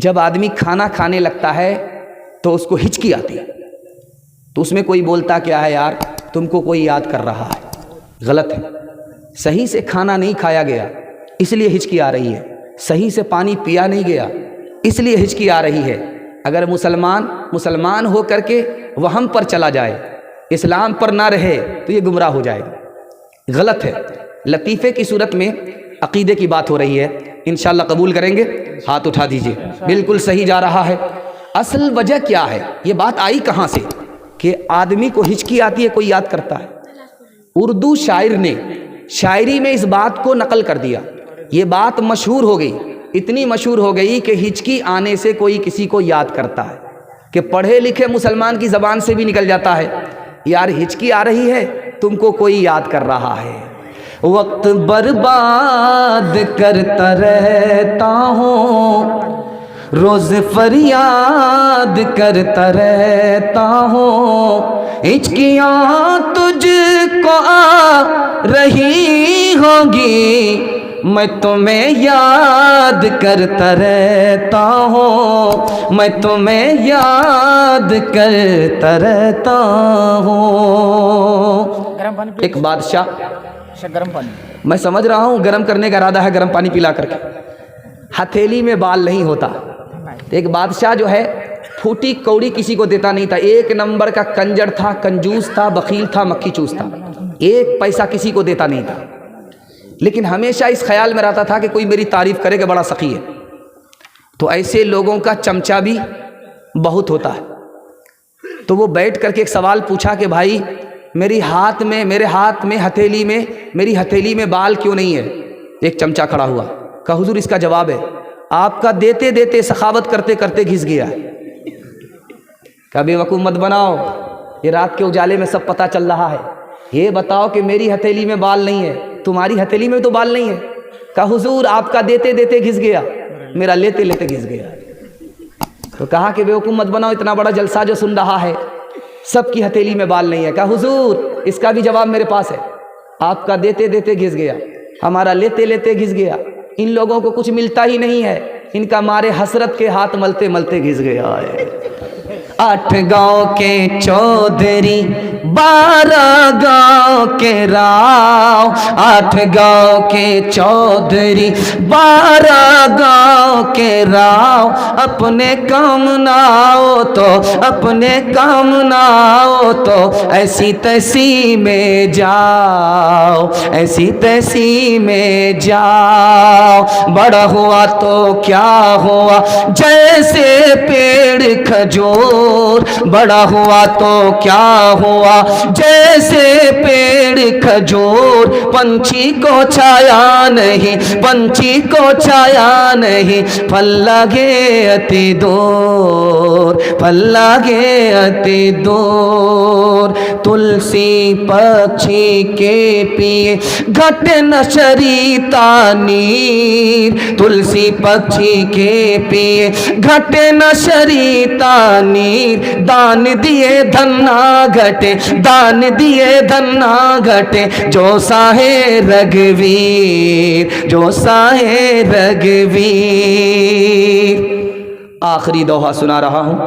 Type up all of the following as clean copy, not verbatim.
جب آدمی کھانا کھانے لگتا ہے تو اس کو ہچکی آتی ہے، تو اس میں کوئی بولتا کیا ہے یار تم کو کوئی یاد کر رہا ہے، غلط ہے۔ صحیح سے کھانا نہیں کھایا گیا اس لیے ہچکی آ رہی ہے، صحیح سے پانی پیا نہیں گیا اس لیے ہچکی آ رہی ہے۔ اگر مسلمان ہو کر کے وہم پر چلا جائے، اسلام پر نہ رہے تو یہ گمراہ ہو جائے گا، غلط ہے۔ لطیفے کی صورت میں عقیدے کی بات ہو رہی ہے، انشاءاللہ قبول کریں گے؟ ہاتھ اٹھا دیجئے، بالکل صحیح جا رہا ہے۔ اصل وجہ کیا ہے؟ یہ بات آئی کہاں سے کہ آدمی کو ہچکی آتی ہے کوئی یاد کرتا ہے؟ اردو شاعر نے شاعری میں اس بات کو نقل کر دیا، یہ بات مشہور ہو گئی، اتنی مشہور ہو گئی کہ ہچکی آنے سے کوئی کسی کو یاد کرتا ہے، کہ پڑھے لکھے مسلمان کی زبان سے بھی نکل جاتا ہے یار ہچکی آ رہی ہے تم کو کوئی یاد کر رہا ہے۔ وقت برباد کرتا رہتا ہوں، روز فریاد کرتا رہتا ہوں، ہچکیاں تجھ کو آ رہی ہوں گی، میں تمہیں یاد کرتا رہتا ہوں، میں تمہیں یاد کرتا رہتا ہوں۔ ایک بادشاہ، گرم پانی میں سمجھ رہا ہوں گرم کرنے کا ارادہ ہے، گرم پانی پلا کر کے، ہتھیلی میں بال نہیں ہوتا۔ ایک بادشاہ جو ہے پھوٹی کوڑی کسی کو دیتا نہیں تھا، ایک نمبر کا کنجر تھا، کنجوس تھا، بخیل تھا، مکھی چوس تھا، ایک پیسہ کسی کو دیتا نہیں تھا، لیکن ہمیشہ اس خیال میں رہتا تھا کہ کوئی میری تعریف کرے کہ بڑا سخی ہے۔ تو ایسے لوگوں کا چمچہ بھی بہت ہوتا ہے۔ تو وہ بیٹھ کر کے ایک سوال پوچھا کہ بھائی میرے ہاتھ میں ہتھیلی میں بال کیوں نہیں ہے؟ ایک چمچہ کھڑا ہوا، کہا حضور اس کا جواب ہے، آپ کا دیتے دیتے سخاوت کرتے کرتے گھس گیا۔ کہا بے وقوف مت بناؤ، یہ رات کے اجالے میں سب پتہ چل رہا ہے، یہ بتاؤ کہ میری ہتھیلی میں بال نہیں ہے، تمہاری ہتھیلی میں تو بال نہیں ہے۔ کہا حضور آپ کا دیتے دیتے گھس گیا، میرا لیتے لیتے گھس گیا۔ تو کہا کہ بے وقوف مت بناؤ، اتنا بڑا جلسہ جو سن رہا ہے سب کی ہتھیلی میں بال نہیں ہے۔ کہا حضور اس کا بھی جواب میرے پاس ہے، آپ کا دیتے دیتے گھس گیا، ہمارا لیتے لیتے گھس گیا، ان لوگوں کو کچھ ملتا ہی نہیں ہے، ان کا مارے حسرت کے ہاتھ ملتے ملتے گھس گیا ہے۔ 8 گاؤں کے چودھری 12 گاؤں کے راؤ، 8 گاؤں کے چودھری 12 گاؤں کے راؤ، اپنے کام نہ آؤ تو اپنے کام نہ آؤ تو ایسی تیسی میں جاؤ، ایسی تیسی میں جاؤ، بڑا ہوا تو کیا ہوا جیسے پیڑ کھجور، بڑا ہوا تو کیا ہوا جیسے پیڑ کھجور، پنچھی کو چھایا نہیں، پنچھی کو چھایا نہیں، پھل لگے اتی دور، پھل لگے اتی دور، تلسی پکشی کے پیے گھٹ نہ شریتا نیر، تلسی پکشی کے پیے گھٹ نہ شریتا نیر، دان دیے دھن نہ گھٹے، دان دیے دھن نہ گھٹے، جو ساہے رگھویر، جو ساہے رگھویر۔ آخری دوہا سنا رہا ہوں،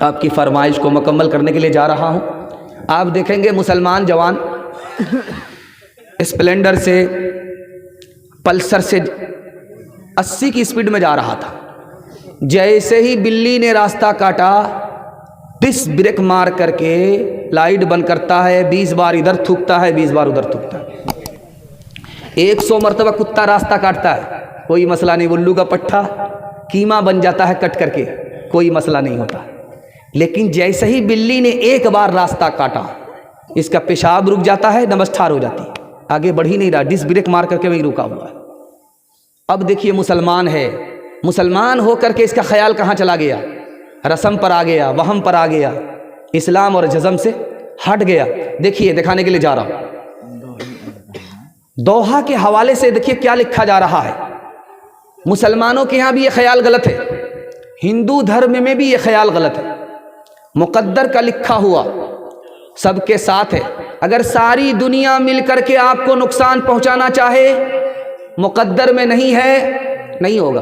آپ کی فرمائش کو مکمل کرنے کے لیے جا رہا ہوں۔ آپ دیکھیں گے مسلمان جوان اسپلینڈر سے پلسر سے 80 کی سپیڈ میں جا رہا تھا، جیسے ہی بلی نے راستہ کاٹا ڈس بریک مار کر کے لائٹ بند کرتا ہے، 20 بار ادھر تھوکتا ہے، 20 بار ادھر تھوکتا ہے، 100 مرتبہ کتا راستہ کاٹتا ہے، کوئی مسئلہ نہیں، الو کا پٹھا قیمہ بن جاتا ہے کٹ کر کے، کوئی مسئلہ نہیں ہوتا۔ لیکن جیسے ہی بلی نے ایک بار راستہ کاٹا اس کا پیشاب رک جاتا ہے، نمسٹار ہو جاتی ہے، آگے بڑھ ہی نہیں رہا، ڈس بریک مار کر کے وہیں رکا ہوا ہے۔ اب دیکھیے مسلمان ہے، مسلمان ہو کر کے اس کا خیال کہاں چلا گیا؟ رسم پر آ گیا، وہم پر آ گیا، اسلام اور جزم سے ہٹ گیا۔ دیکھیے دکھانے کے لیے جا رہا ہوں، دوحہ کے حوالے سے دیکھیے کیا لکھا جا رہا ہے۔ مسلمانوں کے ہاں بھی یہ خیال غلط ہے، ہندو دھرم میں بھی یہ خیال غلط ہے۔ مقدر کا لکھا ہوا سب کے ساتھ ہے، اگر ساری دنیا مل کر کے آپ کو نقصان پہنچانا چاہے، مقدر میں نہیں ہے، نہیں ہوگا۔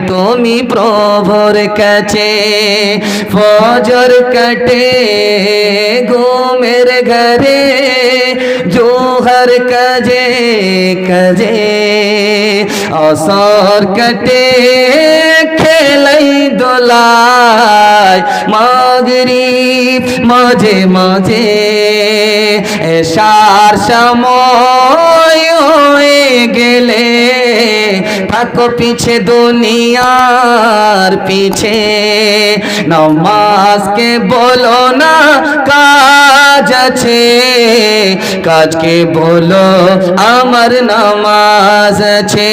তুমি প্রভুর কাছে। ফজর কাটে ঘুমের ঘরে, জোহর কাজে কাজে। আসর কাটে খেলাই দোলায়, যায় মাগরিব মাঝে মাঝে এশার সময় হয়ে গেলে থাকো পিছে দুনিয়ার পিছে নামাজকে বলো না কাজ আছে কাজকে বলো আমার নামাজ আছে।